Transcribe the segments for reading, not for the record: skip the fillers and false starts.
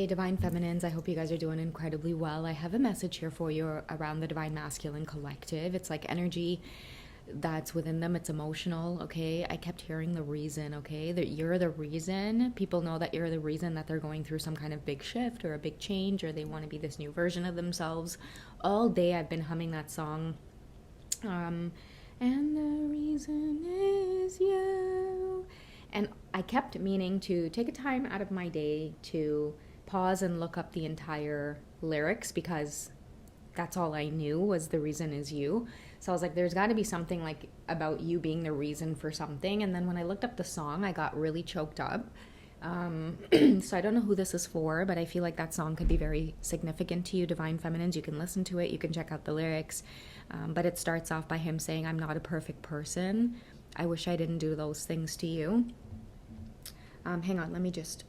Hey, Divine Feminines, I hope you guys are doing incredibly well. I have a message here for you around the Divine Masculine Collective. It's like energy that's within them, it's emotional, okay? I kept hearing the reason, okay? That you're the reason. People know that you're the reason that they're going through some kind of big shift or a big change, or they want to be this new version of themselves. All day I've been humming that song. And the reason is you. And I kept meaning to take a time out of my day to pause and look up the entire lyrics, because that's all I knew was the reason is you. So I was like, there's got to be something like about you being the reason for something. And then when I looked up the song, I got really choked up. So I don't know who this is for, but I feel like that song could be very significant to you, Divine Feminines. You can listen to it, you can check out the lyrics. But it starts off by him saying, I'm not a perfect person. I wish I didn't do those things to you. Hang on, let me just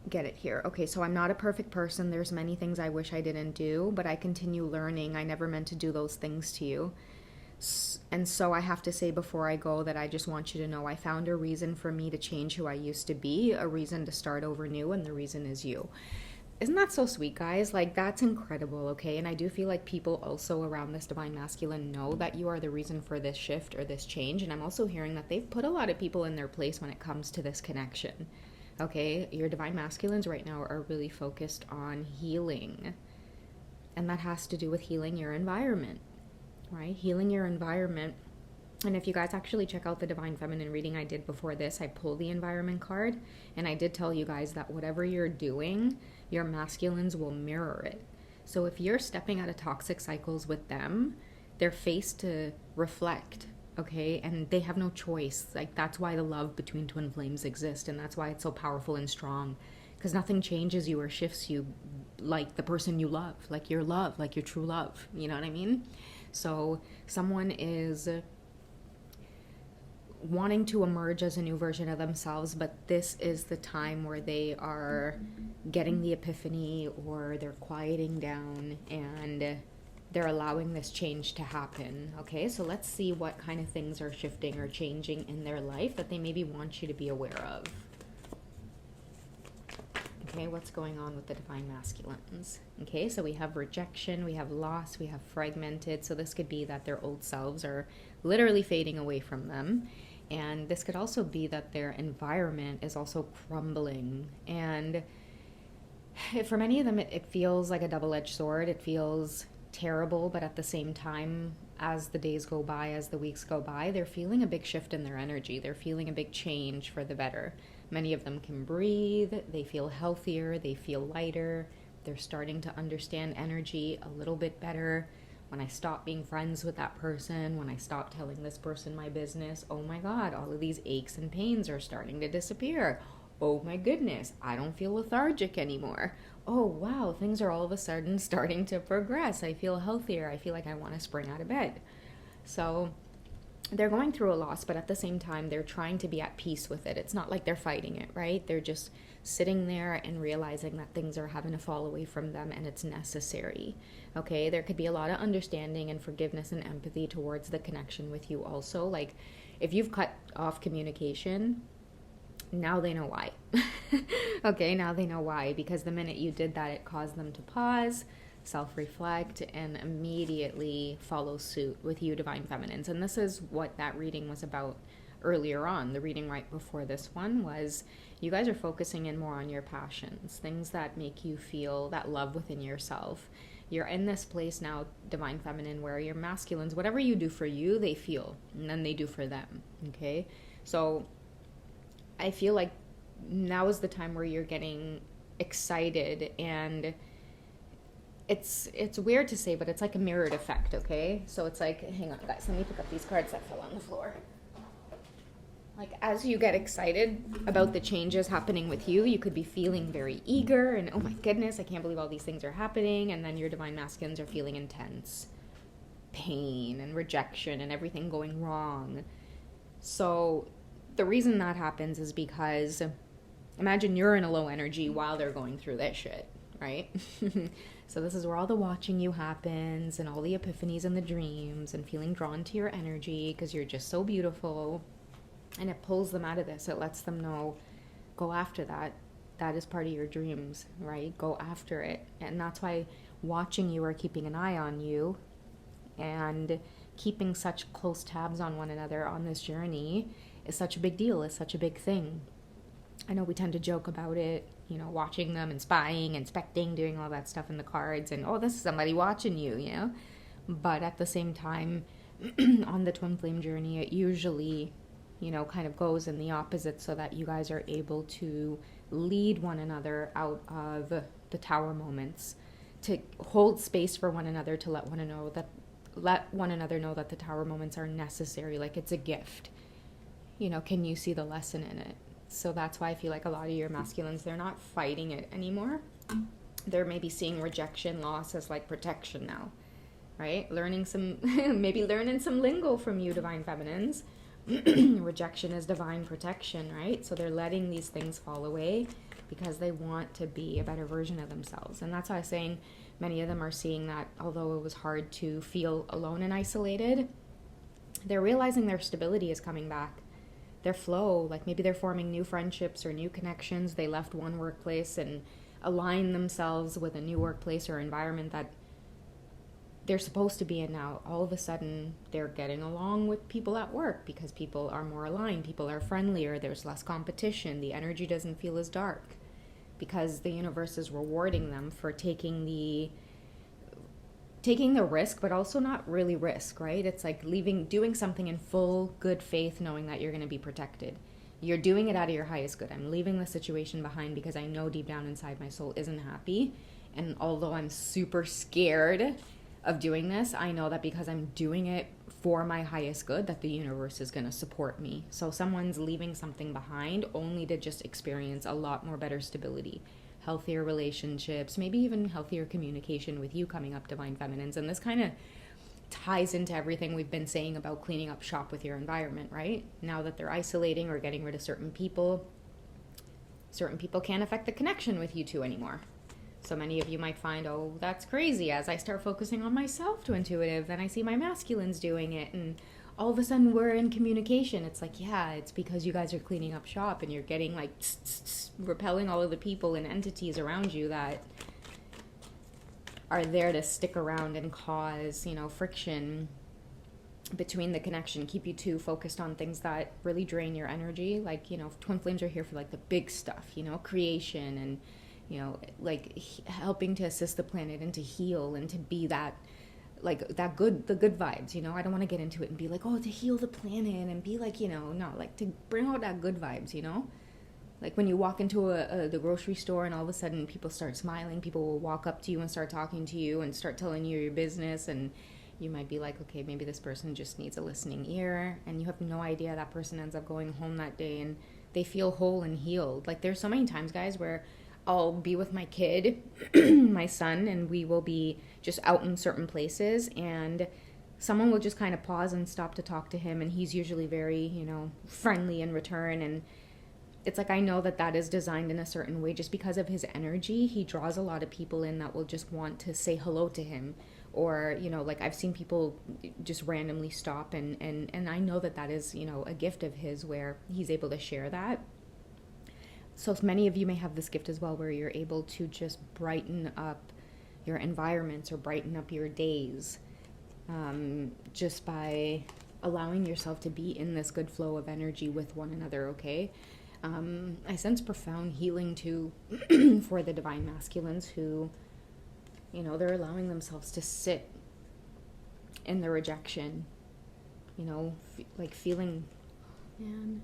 get it here. Okay, so I'm not a perfect person. There's many things I wish I didn't do, but I continue learning. I never meant to do those things to you. And so I have to say before I go that I just want you to know I found a reason for me to change who I used to be, a reason to start over new, and the reason is you. Isn't that so sweet, guys? Like, that's incredible, okay? And I do feel like people also around this Divine Masculine know that you are the reason for this shift or this change. And I'm also hearing that they've put a lot of people in their place when it comes to this connection. Okay, your Divine Masculines right now are really focused on healing. And that has to do with healing your environment, right? Healing your environment. And if you guys actually check out the Divine Feminine reading I did before this, I pulled the environment card. And I did tell you guys that whatever you're doing, your masculines will mirror it. So if you're stepping out of toxic cycles with them, they're faced to reflect. Okay, and they have no choice. Like, that's why the love between twin flames exists, and that's why it's so powerful and strong, because nothing changes you or shifts you like the person you love, like your love, like your true love. You know what I mean? So someone is wanting to emerge as a new version of themselves, but this is the time where they are getting the epiphany, or they're quieting down, and they're allowing this change to happen. Okay, so let's see what kind of things are shifting or changing in their life that they maybe want you to be aware of. Okay, what's going on with the Divine Masculines? Okay, so we have rejection, we have loss, we have fragmented. So this could be that their old selves are literally fading away from them. And this could also be that their environment is also crumbling. And for many of them, it feels like a double-edged sword. It feels terrible, but at the same time, as the days go by, as the weeks go by, they're feeling a big shift in their energy. They're feeling a big change for the better. Many of them can breathe, they feel healthier, they feel lighter, they're starting to understand energy a little bit better. When I stop being friends with that person, when I stop telling this person my business, oh my God, all of these aches and pains are starting to disappear. Oh my goodness, I don't feel lethargic anymore. Oh wow, things are all of a sudden starting to progress. I feel healthier. I feel like I want to spring out of bed. So they're going through a loss, but at the same time, they're trying to be at peace with it. It's not like they're fighting it, right? They're just sitting there and realizing that things are having to fall away from them, and it's necessary. Okay, there could be a lot of understanding and forgiveness and empathy towards the connection with you also. Like, if you've cut off communication, now they know why. Okay, now they know why, because the minute you did that, it caused them to pause, self-reflect, and immediately follow suit with you, Divine Feminines. And this is what that reading was about earlier on. The reading right before this one was you guys are focusing in more on your passions, things that make you feel that love within yourself. You're in this place now, Divine Feminine, where your masculines, whatever you do for you, they feel, and then they do for them. Okay, so I feel like now is the time where you're getting excited, and it's weird to say, but it's like a mirrored effect, okay? So it's like, hang on guys, let me pick up these cards that fell on the floor. Like, as you get excited about the changes happening with you, you could be feeling very eager and, oh my goodness, I can't believe all these things are happening. And then your Divine Masculines are feeling intense pain and rejection and everything going wrong. So the reason that happens is because imagine you're in a low energy while they're going through that shit, right? So this is where all the watching you happens, and all the epiphanies and the dreams, and feeling drawn to your energy because you're just so beautiful. And it pulls them out of this. It lets them know, go after that. that is part of your dreams, right? Go after it. And that's why watching you or keeping an eye on you and keeping such close tabs on one another on this journey is such a big deal, is such a big thing. I know we tend to joke about it, you know, watching them and spying, inspecting, doing all that stuff in the cards, and oh, this is somebody watching you, you know? But at the same time, on the twin flame journey, it usually, you know, kind of goes in the opposite so that you guys are able to lead one another out of the tower moments, to hold space for one another, to let one another know that the tower moments are necessary, like it's a gift. You know, can you see the lesson in it? So that's why I feel like a lot of your masculines, they're not fighting it anymore. They're maybe seeing rejection, loss as like protection now, right? Learning some, maybe learning some lingo from you, divine feminines. Rejection is divine protection, right? So they're letting these things fall away because they want to be a better version of themselves. And that's why I'm saying many of them are seeing that although it was hard to feel alone and isolated, they're realizing their stability is coming back. Their flow, like maybe they're forming new friendships or new connections. They left one workplace and aligned themselves with a new workplace or environment that they're supposed to be in now. All of a sudden, they're getting along with people at work because people are more aligned, people are friendlier, there's less competition, the energy doesn't feel as dark because the universe is rewarding them for taking the risk, but also not really risk, right? It's like doing something in full good faith, knowing that you're going to be protected. You're doing it out of your highest good. I'm leaving the situation behind because I know deep down inside my soul isn't happy. And although I'm super scared of doing this, I know that because I'm doing it for my highest good, that the universe is going to support me. So someone's leaving something behind only to just experience a lot more better stability, healthier relationships, maybe even healthier communication with you coming up, divine feminines. And this kind of ties into everything we've been saying about cleaning up shop with your environment, right? Now that they're isolating or getting rid of certain people can't affect the connection with you two anymore. So many of you might find, oh, that's crazy. As I start focusing on myself to intuitive, then I see my masculines doing it, and all of a sudden we're in communication. It's like, yeah, it's because you guys are cleaning up shop and you're getting like repelling all of the people and entities around you that are there to stick around and cause, you know, friction between the connection, keep you two focused on things that really drain your energy. Like, you know, twin flames are here for like the big stuff, you know, creation and, you know, like helping to assist the planet and to heal and to be that, like the good vibes, you know. I don't want to get into it and be like, oh, to heal the planet and be like, you know, no, like to bring out that good vibes, you know. Like when you walk into the grocery store and all of a sudden people start smiling, people will walk up to you and start talking to you and start telling you your business, and you might be like, okay, maybe this person just needs a listening ear, and you have no idea that person ends up going home that day and they feel whole and healed. Like there's so many times, guys, where I'll be with my kid, my son, and we will be just out in certain places, and someone will just kind of pause and stop to talk to him, and he's usually very, you know, friendly in return. And it's like I know that is designed in a certain way. Just because of his energy, he draws a lot of people in that will just want to say hello to him. Or, you know, like I've seen people just randomly stop, and I know that is, you know, a gift of his where he's able to share that. So many of you may have this gift as well, where you're able to just brighten up your environments or brighten up your days, just by allowing yourself to be in this good flow of energy with one another, okay? I sense profound healing too for the divine masculines who, you know, they're allowing themselves to sit in the rejection, you know, like feeling, man.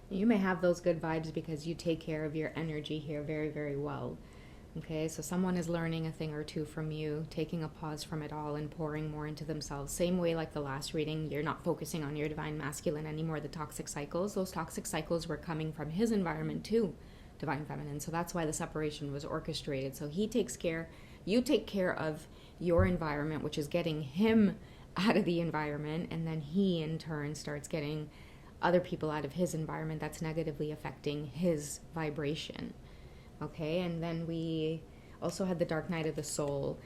You may have those good vibes because you take care of your energy here very, very well. Okay, so someone is learning a thing or two from you, taking a pause from it all and pouring more into themselves. Same way like the last reading, you're not focusing on your divine masculine anymore, the toxic cycles. Those toxic cycles were coming from his environment too, divine feminine. So that's why the separation was orchestrated. So he takes care, you take care of your environment, which is getting him out of the environment, and then he in turn starts getting other people out of his environment that's negatively affecting his vibration. Okay, and then we also had the dark night of the soul.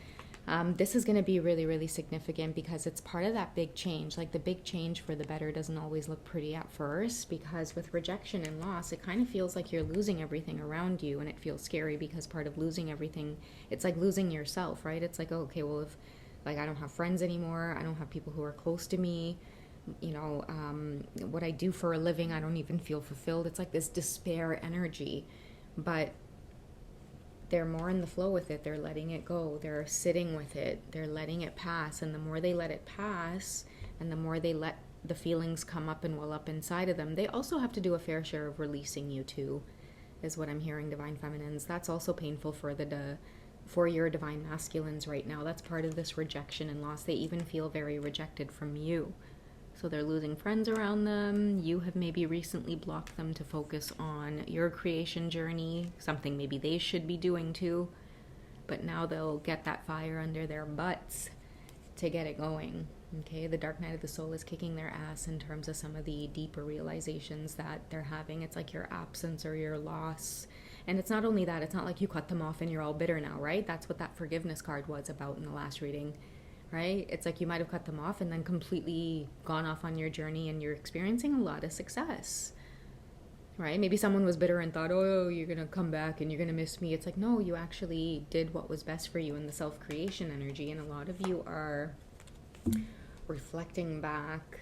This is going to be really, really significant because it's part of that big change. Like the big change for the better doesn't always look pretty at first, because with rejection and loss, it kind of feels like you're losing everything around you, and it feels scary because part of losing everything, it's like losing yourself, right? It's like, oh, okay, well, if like I don't have friends anymore, I don't have people who are close to me, what I do for a living, I don't even feel fulfilled. It's like this despair energy, but they're more in the flow with it. They're letting it go. They're sitting with it. They're letting it pass. And the more they let it pass, and the more they let the feelings come up and well up inside of them, they also have to do a fair share of releasing you too, is what I'm hearing, Divine Feminines. That's also painful for your Divine Masculines right now. That's part of this rejection and loss. They even feel very rejected from you. So they're losing friends around them. You have maybe recently blocked them to focus on your creation journey, something maybe they should be doing too. But now they'll get that fire under their butts to get it going. Okay, the dark night of the soul is kicking their ass in terms of some of the deeper realizations that they're having. It's like your absence or your loss. And it's not only that, it's not like you cut them off and you're all bitter now, right? That's what that forgiveness card was about in the last reading. Right? It's like you might have cut them off and then completely gone off on your journey, and you're experiencing a lot of success. Right? Maybe someone was bitter and thought, oh, you're going to come back and you're going to miss me. It's like, no, you actually did what was best for you in the self-creation energy. And a lot of you are reflecting back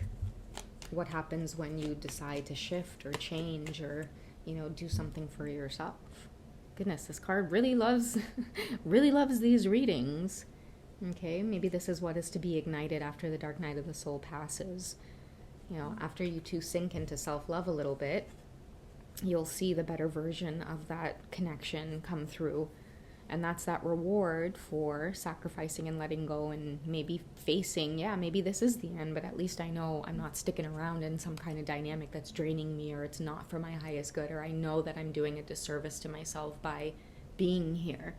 what happens when you decide to shift or change or, do something for yourself. Goodness, this card really loves these readings. Okay, maybe this is what is to be ignited after the dark night of the soul passes. After you two sink into self-love a little bit, you'll see the better version of that connection come through. And that's that reward for sacrificing and letting go and maybe facing, maybe this is the end, but at least I know I'm not sticking around in some kind of dynamic that's draining me, or it's not for my highest good, or I know that I'm doing a disservice to myself by being here.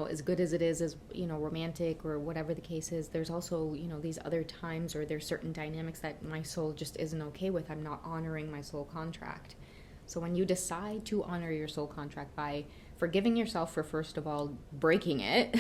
As good as it is, as, romantic or whatever the case is, there's also, these other times, or there's certain dynamics that my soul just isn't okay with. I'm not honoring my soul contract. So when you decide to honor your soul contract by forgiving yourself for, first of all, breaking it,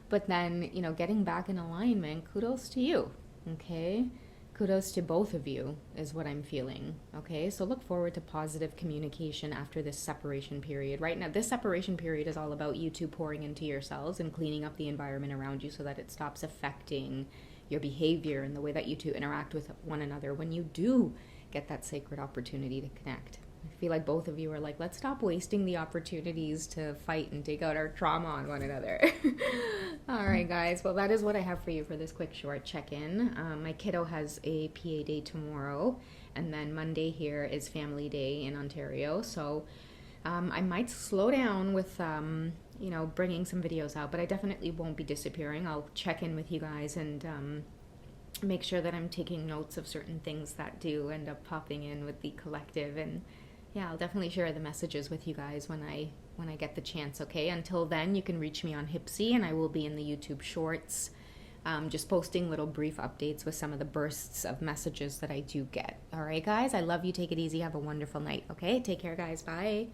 but then, getting back in alignment, kudos to you, okay? Kudos to both of you is what I'm feeling, okay? So look forward to positive communication after this separation period. Right now, this separation period is all about you two pouring into yourselves and cleaning up the environment around you so that it stops affecting your behavior and the way that you two interact with one another when you do get that sacred opportunity to connect. I feel like both of you are like, let's stop wasting the opportunities to fight and take out our trauma on one another. All right, guys. Well, that is what I have for you for this quick, short check-in. My kiddo has a PA day tomorrow, and then Monday here is Family Day in Ontario. So I might slow down with, bringing some videos out, but I definitely won't be disappearing. I'll check in with you guys and make sure that I'm taking notes of certain things that do end up popping in with the collective, and I'll definitely share the messages with you guys when I get the chance, okay? Until then, you can reach me on Hipsy, and I will be in the YouTube Shorts, just posting little brief updates with some of the bursts of messages that I do get. All right, guys? I love you. Take it easy. Have a wonderful night, okay? Take care, guys. Bye.